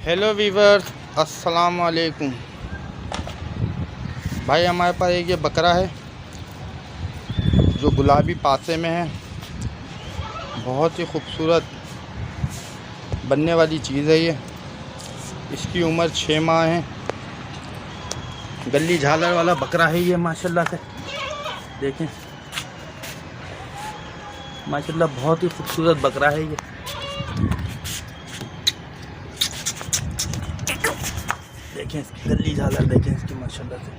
Hello viewers, अस्सलाम वालेकुम। भाई हमारे पास एक ये बकरा है जो गुलाबी पासे में है। बहुत ही खूबसूरत बनने वाली चीज़ है ये। इसकी उम्र 6 माह है। गली झालर वाला बकरा है ये माशाल्लाह से। देखें माशाल्लाह बहुत ही खूबसूरत बकरा है ये। देखें इसकी गली झालर, देखें इसकी माशाल्लाह से।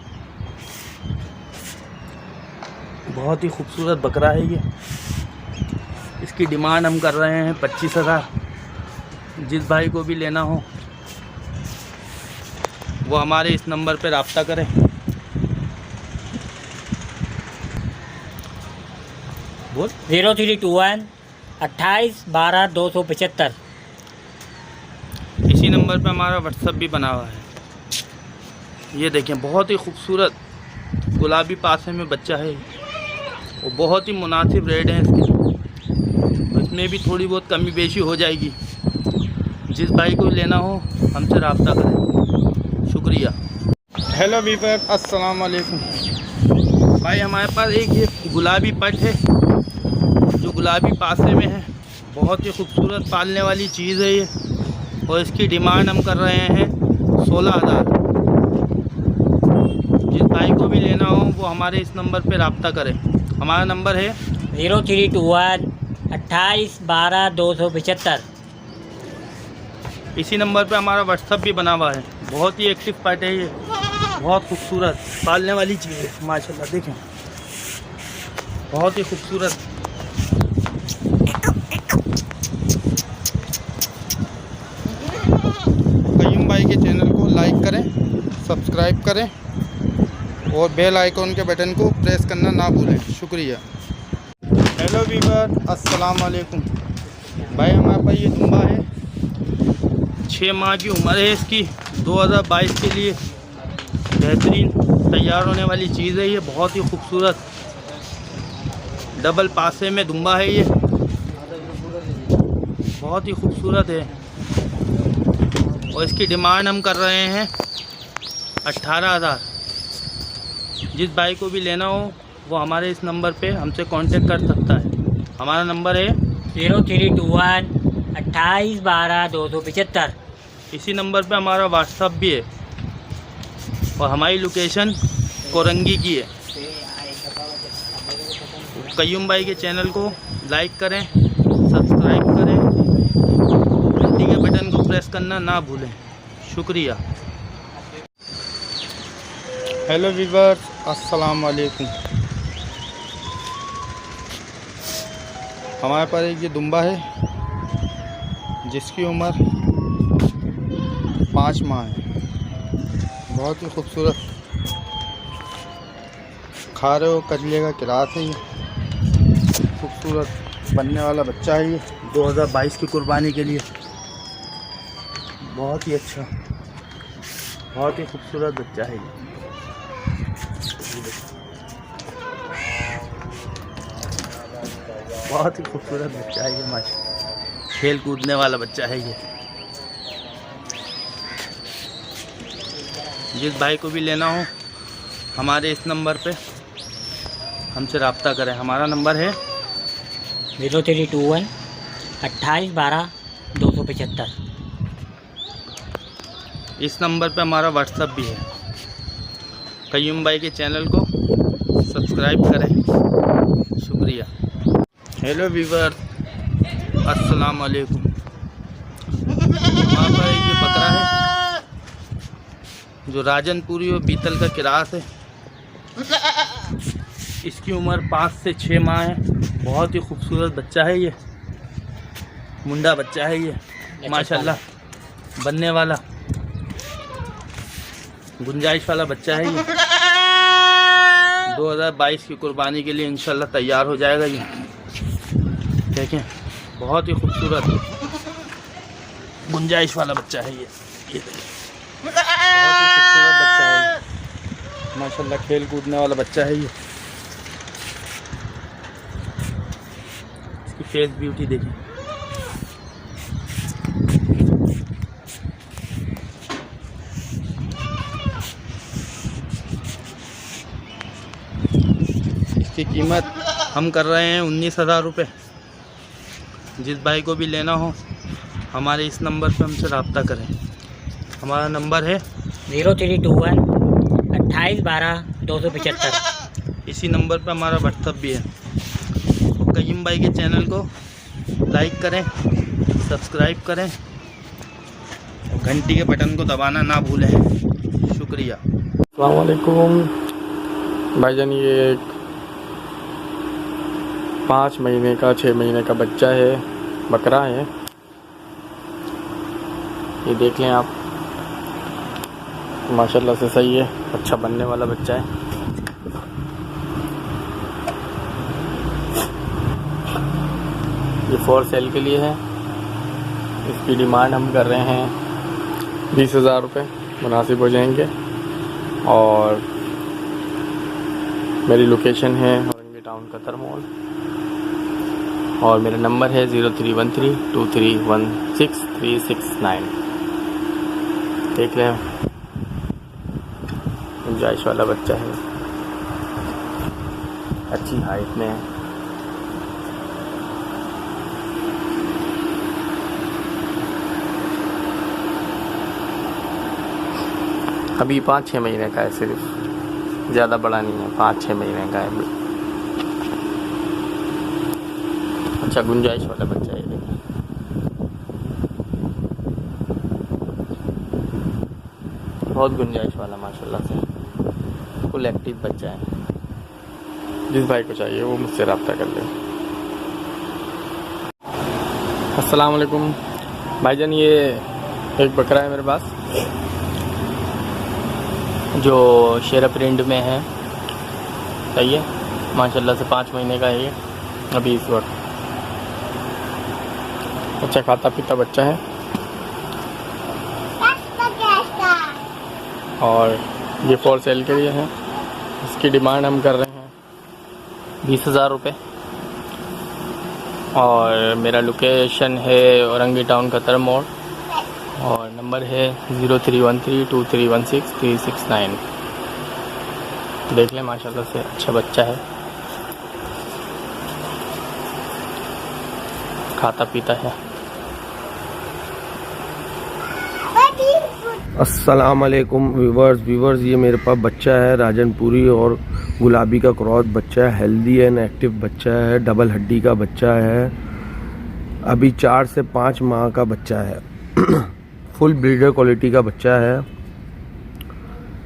बहुत ही खूबसूरत बकरा है ये। इसकी डिमांड हम कर रहे हैं 25,000। जिस भाई को भी लेना हो वो हमारे इस नंबर पर रब्ता करें। बोल 0321 28 12 275। इसी नंबर पे हमारा व्हाट्सएप भी बना हुआ है। ये देखें बहुत ही खूबसूरत गुलाबी पासे में बच्चा है और बहुत ही मुनासिब रेट है इसके। इसमें भी थोड़ी बहुत कमी बेशी हो जाएगी। जिस भाई को लेना हो हमसे रब्ता करें। शुक्रिया। हेलो वीवर, अस्सलाम वालेकुम। भाई हमारे पास एक ये गुलाबी पट है जो गुलाबी पासे में है। बहुत ही खूबसूरत पालने वाली चीज़ है ये और इसकी डिमांड हम कर रहे हैं 16,000। जिस भाई को भी लेना हो वो हमारे इस नंबर पे रब्ता करें। हमारा नंबर है 0321 28 12 275। इसी नंबर पे हमारा व्हाट्सएप भी बना हुआ है। बहुत ही एक्टिव पेट है ये। बहुत खूबसूरत पालने वाली चीज़ है माशाल्लाह। देखें बहुत ही खूबसूरत। कयूम भाई के चैनल को लाइक करें, सब्सक्राइब करें और बेल आइकॉन के बटन को प्रेस करना ना भूलें। शुक्रिया। हेलो वीवर, अस्सलाम वालेकुम। भाई हमारे पास ये दुम्बा है। 6 माह की उम्र है इसकी। 2022 के लिए बेहतरीन तैयार होने वाली चीज़ है ये। बहुत ही खूबसूरत डबल पासे में दुम्बा है ये। बहुत ही खूबसूरत है और इसकी डिमांड हम कर रहे हैं 18,000। जिस भाई को भी लेना हो वो हमारे इस नंबर पे हमसे कांटेक्ट कर सकता है। हमारा नंबर है 0321 28 12 275। इसी नंबर पे हमारा व्हाट्सएप भी है और हमारी लोकेशन कोरंगी की है। कयूम भाई के चैनल को लाइक करें, सब्सक्राइब करें, घंटी के बटन को प्रेस करना ना भूलें। शुक्रिया। हेलो वीवर्स, अस्सलाम वालेकुम। हमारे पास एक ये दुम्बा है जिसकी उम्र 5 माह है। बहुत ही खूबसूरत खारे और कजले का किरात है ये। खूबसूरत बनने वाला बच्चा है ये 2022 की कुर्बानी के लिए। बहुत ही अच्छा, बहुत ही खूबसूरत बच्चा है ये। बहुत ही खूबसूरत बच्चा है ये माशाल्लाह। खेल कूदने वाला बच्चा है ये। जिस भाई को भी लेना हो हमारे इस नंबर पे हमसे रब्ता करें। हमारा नंबर है 0321 28 12 275। इस नंबर पे हमारा व्हाट्सएप भी है। कयूम भाई के चैनल को सब्सक्राइब करें। शुक्रिया। हेलो वीवर, अस्सलाम वालेकुम। हमारे पास ये बकरा है जो राजनपुरी और बीतल का किरास है। इसकी उम्र 5 से 6 माह है। बहुत ही खूबसूरत बच्चा है ये। मुंडा बच्चा है ये माशाल्लाह। बनने वाला गुंजाइश वाला बच्चा है ये। 2022 की कुर्बानी के लिए इंशाल्लाह तैयार हो जाएगा ये। देखें बहुत ही खूबसूरत गुंजाइश वाला बच्चा है ये देखें बहुत ही खूबसूरत बच्चा है ये माशाल्लाह। खेल कूदने वाला बच्चा है ये। इसकी फेस ब्यूटी देखें। कीमत हम कर रहे हैं 19,000 रुपये। जिस भाई को भी लेना हो हमारे इस नंबर पे हमसे रब्ता करें। हमारा नंबर है 0321 28 12 275। इसी नंबर पे हमारा व्हाट्सअप भी है। तो कय्यूम भाई के चैनल को लाइक करें, सब्सक्राइब करें और घंटी के बटन को दबाना ना भूलें। शुक्रिया। अस्सलाम वालेकुम भाईजान, ये एक 5 महीने का 6 महीने का बच्चा है, बकरा है। ये देख लें आप, माशाल्लाह से सही है, अच्छा बनने वाला बच्चा है। ये फॉर सेल के लिए है। इसकी डिमांड हम कर रहे हैं 20,000 रुपये, मुनासिब हो जाएंगे। और मेरी लोकेशन है औरंगी टाउन कतर मॉल और मेरा नंबर है 0313 2316369। देख लें, गुंजाइश वाला बच्चा है, अच्छी हाइट में है। अभी 5-6 महीने का है, सिर्फ ज़्यादा बड़ा नहीं है, 5-6 महीने का है। अच्छा गुंजाइश वाला बच्चा है। देखिए बहुत गुंजाइश वाला, माशाल्लाह से फुल एक्टिव बच्चा है। जिस भाई को चाहिए वो मुझसे रब्ता कर ले। अस्सलाम वालेकुम भाईजान, ये एक बकरा है मेरे पास जो शेरा प्रिंट में है। सही है, माशाल्लाह से 5 महीने का है ये अभी इस वक्त। अच्छा खाता पीता बच्चा है। और ये फॉर सेल के लिए है। इसकी डिमांड हम कर रहे हैं 20,000 रुपये। और मेरा लोकेशन है औरंगी टाउन कतर मोड़ और नंबर है 0313 2316369। देख लें, माशाल्लाह से अच्छा बच्चा है, खाता पीता है। अस्सलाम वालेकुम व्यूवर्स, ये मेरे पास बच्चा है राजनपुरी और गुलाबी का क्रॉस बच्चा है। हेल्दी एंड एक्टिव बच्चा है, डबल हड्डी का बच्चा है, अभी 4 से 5 माह का बच्चा है। फुल ब्रीडर क्वालिटी का बच्चा है।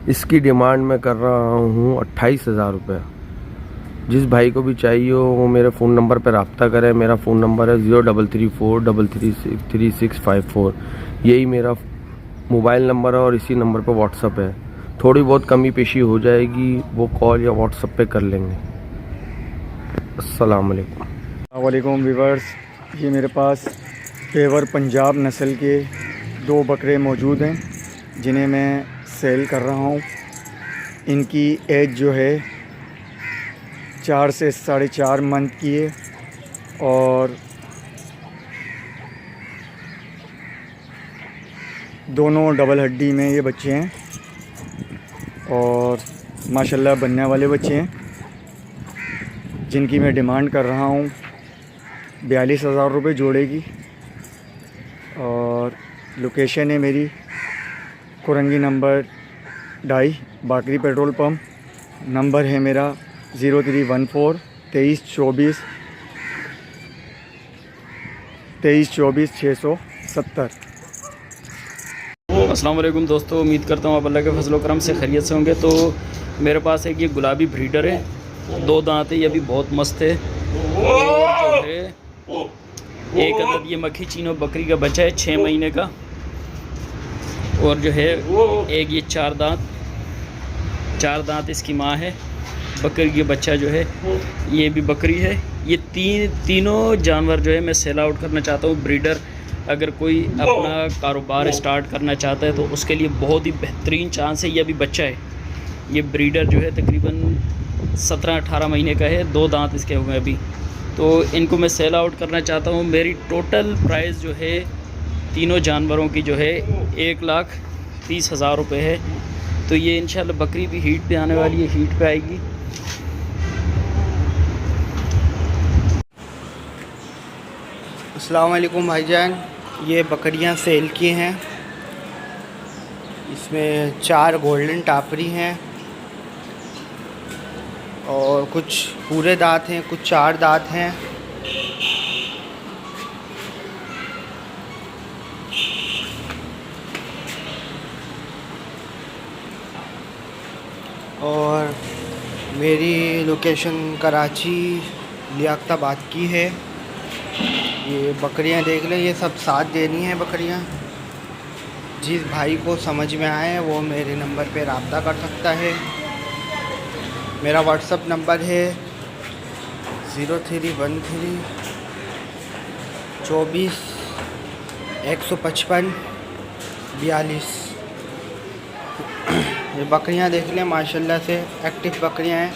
इसकी डिमांड मैं कर रहा हूँ 28,000 रुपये। जिस भाई को भी चाहिए हो वो मेरे फ़ोन नंबर पर रब्ता करें। मेरा फ़ोन नंबर है 0334333654। यही मेरा मोबाइल नंबर है और इसी नंबर पर व्हाट्सअप है। थोड़ी बहुत कमी पेशी हो जाएगी, वो कॉल या व्हाट्सअप पे कर लेंगे। अस्सलाम वालेकुम व्यूवर्स, ये मेरे पास पेवर पंजाब नस्ल के 2 बकरे मौजूद हैं जिन्हें मैं सेल कर रहा हूँ। इनकी एज जो है 4 से 4.5 मंथ की है और दोनों डबल हड्डी में ये बच्चे हैं और माशाल्लाह बनने वाले बच्चे हैं, जिनकी मैं डिमांड कर रहा हूँ 42,000 रुपये जोड़े की। और लोकेशन है मेरी कुरंगी नंबर 2.5 बाकरी पेट्रोल पंप। नंबर है मेरा 0314 2324 670। अस्सलाम वालेकुम दोस्तों, उम्मीद करता हूँ आप अल्लाह के फजल करम से खैरियत से होंगे। तो मेरे पास एक ये गुलाबी ब्रीडर है, 2 दांत है, ये भी बहुत मस्त है। और जो है एक अदद ये मक्खी चीनो बकरी का बच्चा है 6 महीने का। और जो है एक ये 4 दांत इसकी माँ है। बकरी के बच्चा जो है ये भी बकरी है। ये तीनों जानवर जो है मैं सेल आउट करना चाहता हूँ। ब्रीडर अगर कोई अपना कारोबार स्टार्ट करना चाहता है तो उसके लिए बहुत ही बेहतरीन चांस है। ये अभी बच्चा है, ये ब्रीडर जो है तकरीबन 17-18 महीने का है, 2 दांत इसके हुए अभी। तो इनको मैं सेल आउट करना चाहता हूँ। मेरी टोटल प्राइस जो है तीनों जानवरों की जो है 1,30,000 रुपये है। तो ये इंशाल्लाह बकरी भी हीट पे आने वाली है, हीट पे आएगी। अस्सलाम वालेकुम भाईजान, ये बकरियां सेल की हैं। इसमें 4 गोल्डन टापरी हैं और कुछ पूरे दांत हैं, कुछ 4 दांत हैं। और मेरी लोकेशन कराची लियाकताबाद की है। ये बकरियां देख लें, ये सब साथ देनी है बकरियां। जिस भाई को समझ में आए वो मेरे नंबर पे रब्ता कर सकता है। मेरा व्हाट्सअप नंबर है 0313 24 155 42। ये बकरियां देख लें, माशाल्लाह से एक्टिव बकरियां हैं।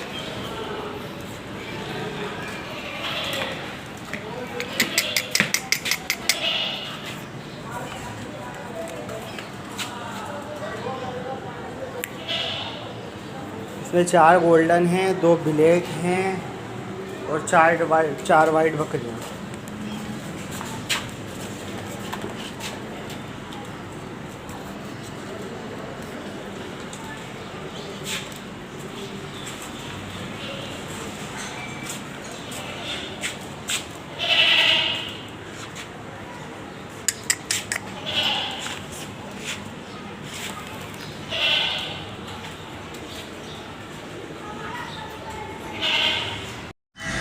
इसमें 4 गोल्डन हैं, 2 ब्लैक हैं और 4 वाइट बकरियां।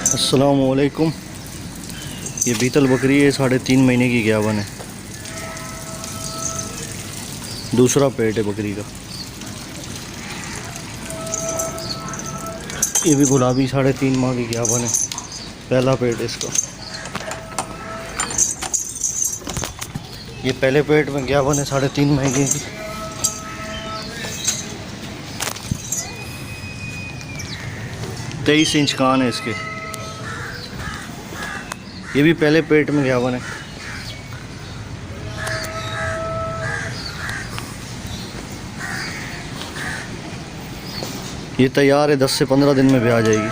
अस्सलामुअलैकुम। ये बीतल बकरी है, 3.5 महीने की ग्यावन है। दूसरा पेट है बकरी का। ये भी गुलाबी 3.5 माह की ग्यावन है। पहला पेट है इसका। ये पहले पेट में ग्यावन है 3.5 महीने की। तेईस इंच कान है इसके। ये भी पहले पेट में ग्यावन है। ये तैयार है, 10 से 15 दिन में भी आ जाएगी।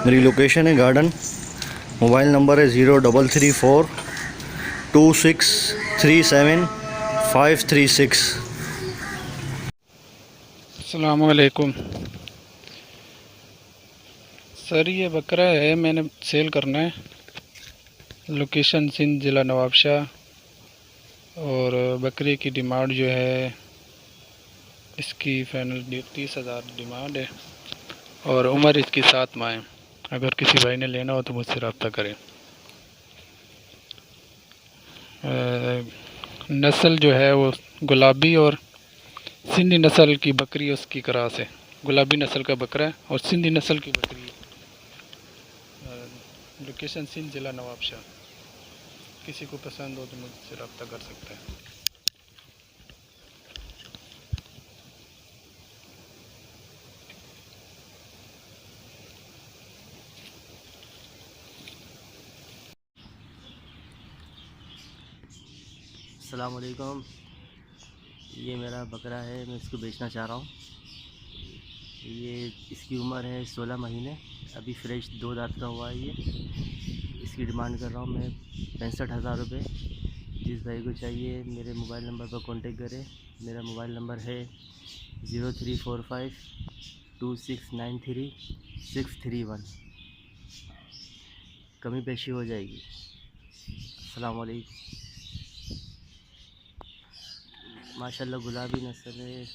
मेरी लोकेशन है गार्डन। मोबाइल नंबर है 0334 2637 536। अस्सलामुअलैकुम सर, ये बकरा है, मैंने सेल करना है। लोकेशन सिंध, ज़िला नवाबशाह। और बकरे की डिमांड जो है, इसकी फाइनल 30,000 डिमांड है और उम्र इसकी 7 माह है। अगर किसी भाई ने लेना हो तो मुझसे रब्ता करें। नस्ल जो है वो गुलाबी और सिंधी नस्ल की बकरी, उसकी क्रॉस है। गुलाबी नस्ल का बकरा है और सिंधी नस्ल की बकरी है। लोकेशन सिंध, ज़िला नवाबशाह। किसी को पसंद हो तो मुझसे रब्ता कर सकता है। अस्सलाम वालेकुम। ये मेरा बकरा है, मैं इसको बेचना चाह रहा हूँ। ये इसकी उम्र है 16 महीने। अभी फ्रेश 2 दांत का हुआ है। ये इसकी डिमांड कर रहा हूँ मैं 65,000 रुपये। जिस भाई को चाहिए मेरे मोबाइल नंबर पर कांटेक्ट करें। मेरा मोबाइल नंबर है 0345 2693 631। कमी पेशी हो जाएगी। अस्सलाम वालेकुम। माशाल्लाह गुलाबी नस्ल है,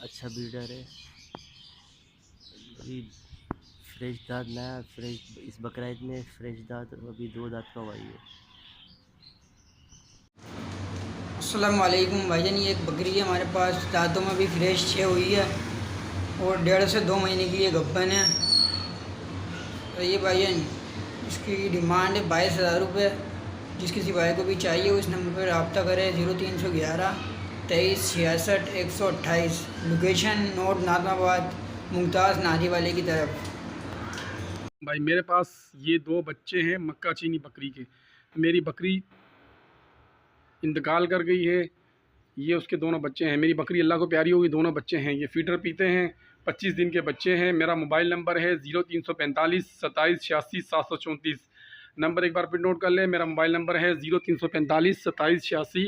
अच्छा ब्रीडर है। अभी फ्रेश दांत नया फ्रेश, इस बकरा ईद में फ्रेश दांत अभी 2 दांत का हुआ है। अस्सलाम वालेकुम भाईजान, ये एक बकरी है हमारे पास, दांतों में भी फ्रेश 6 हुई है और 1.5 से 2 महीने की ये गब्बन है। तो ये भाईजान इसकी डिमांड है 22,000 रुपये। जिस किसी भाई को भी चाहिए उस नंबर पर रब्ता करें 0311 23 66 128। लोकेशन नोट नाजमाबाद, मुमताज़ नारी वाले की तरफ। भाई मेरे पास ये 2 बच्चे हैं मक्का चीनी बकरी के। मेरी बकरी इंतकाल कर गई है। ये उसके दोनों बच्चे हैं। मेरी बकरी अल्लाह को प्यारी होगी, दोनों बच्चे हैं। ये फीडर पीते हैं, 25 दिन के बच्चे हैं। मेरा मोबाइल नंबर है 0345 27 86 734। नंबर एक बार फिर नोट कर लें। मेरा मोबाइल नंबर है 0345 27 86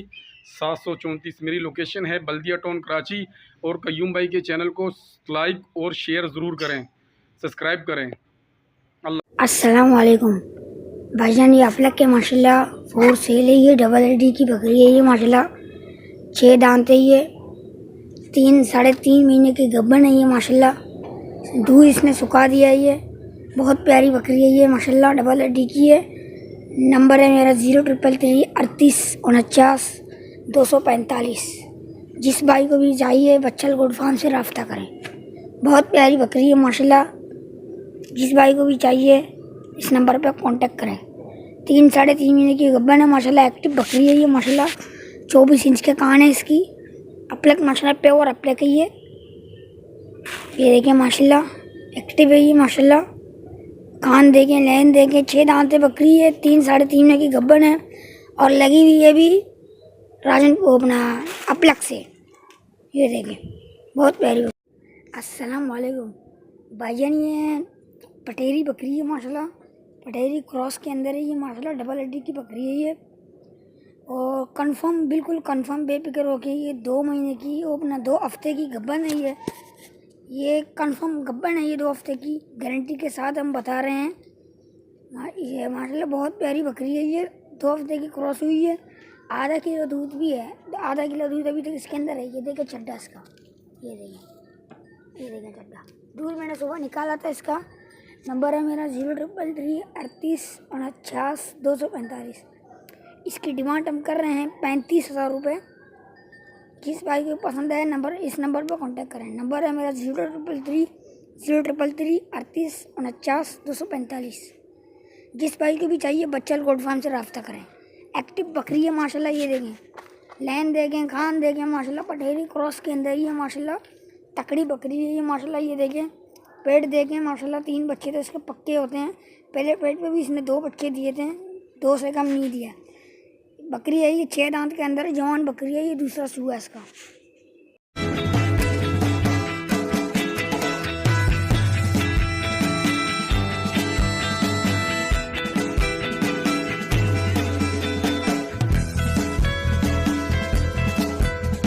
734। मेरी लोकेशन है बल्दिया टाउन कराची। और कयूम भाई के चैनल को लाइक और शेयर ज़रूर करें, सब्सक्राइब करें। अस्सलाम वालेकुम भाईजान, ये अफलक के माशाल्लाह फोर सेल है। ये डबल एडी की बकरी है। ये माशाल्लाह 6 दांत है। ये 3-3.5 महीने की गब्बन है। ये माशाल्लाह दूध इसने सुखा दिया है। ये बहुत प्यारी बकरी है। ये माशाल्लाह डबल एडी की है। नंबर है मेरा 0333 38 49 245। जिस भाई को भी चाहिए बच्चल गोड फार्म से रब्ता करें। बहुत प्यारी बकरी है माशाल्लाह। जिस भाई को भी चाहिए इस नंबर पर कांटेक्ट करें। 3-3.5 महीने की गब्बन है माशाल्लाह। एक्टिव बकरी है ये माशाल्लाह। 24 इंच के कान है इसकी। अपलक माशाल्लाह प्योर अपलक है ये देखिए माशाल्लाह एक्टिव है ये माशाल्लाह। कान देखें, लैन देखें, 6 दांत बकरी है। 3-3.5 महीने की गब्बन है और लगी हुई है भी राजन को अपना अपलक से। ये देखें बहुत प्यारी। अस्सलाम वालेकुम भाईजान, ये पटेरी बकरी है माशाल्लाह। पटेरी क्रॉस के अंदर है ये माशाल्लाह। डबल एडी की बकरी है ये और कंफर्म, बिल्कुल कंफर्म बेफिक्र होके ये 2 महीने की और अपना 2 हफ्ते की गब्बन है ये कंफर्म गब्बन है। ये 2 हफ्ते की गारंटी के साथ हम बता रहे हैं। ये माशाल्लाह बहुत प्यारी बकरी है। ये 2 हफ्ते की क्रॉस हुई है। आधा किलो दूध भी है। आधा किलो दूध अभी तक इसके अंदर है। ये देखें चड्डा इसका, ये देखें चड्डा। दूध मैंने सुबह निकाला था इसका। नंबर है मेरा 0333 38 49 245। इसकी डिमांड हम कर रहे हैं 35,000 रुपये। जिस भाई को पसंद है इस नंबर पर कांटेक्ट करें। नंबर है मेरा 0333 38 49 245। जिस भाई को भी चाहिए बच्चल गोड फार्म से रब्ता करें। एक्टिव बकरी है माशाल्लाह। ये देखें लैन देखें, खान देखें माशाल्लाह। पटेरी क्रॉस के अंदर ही है माशाल्लाह। तकड़ी बकरी है ये माशाल्लाह। ये देखें पेट देखें माशाल्लाह। 3 बच्चे तो इसके पक्के होते हैं। पहले पेट पे भी इसने 2 बच्चे दिए थे, 2 से कम नहीं दिया। बकरी है ये 6 दांत के अंदर जवान बकरी है। ये दूसरा सूआ है इसका।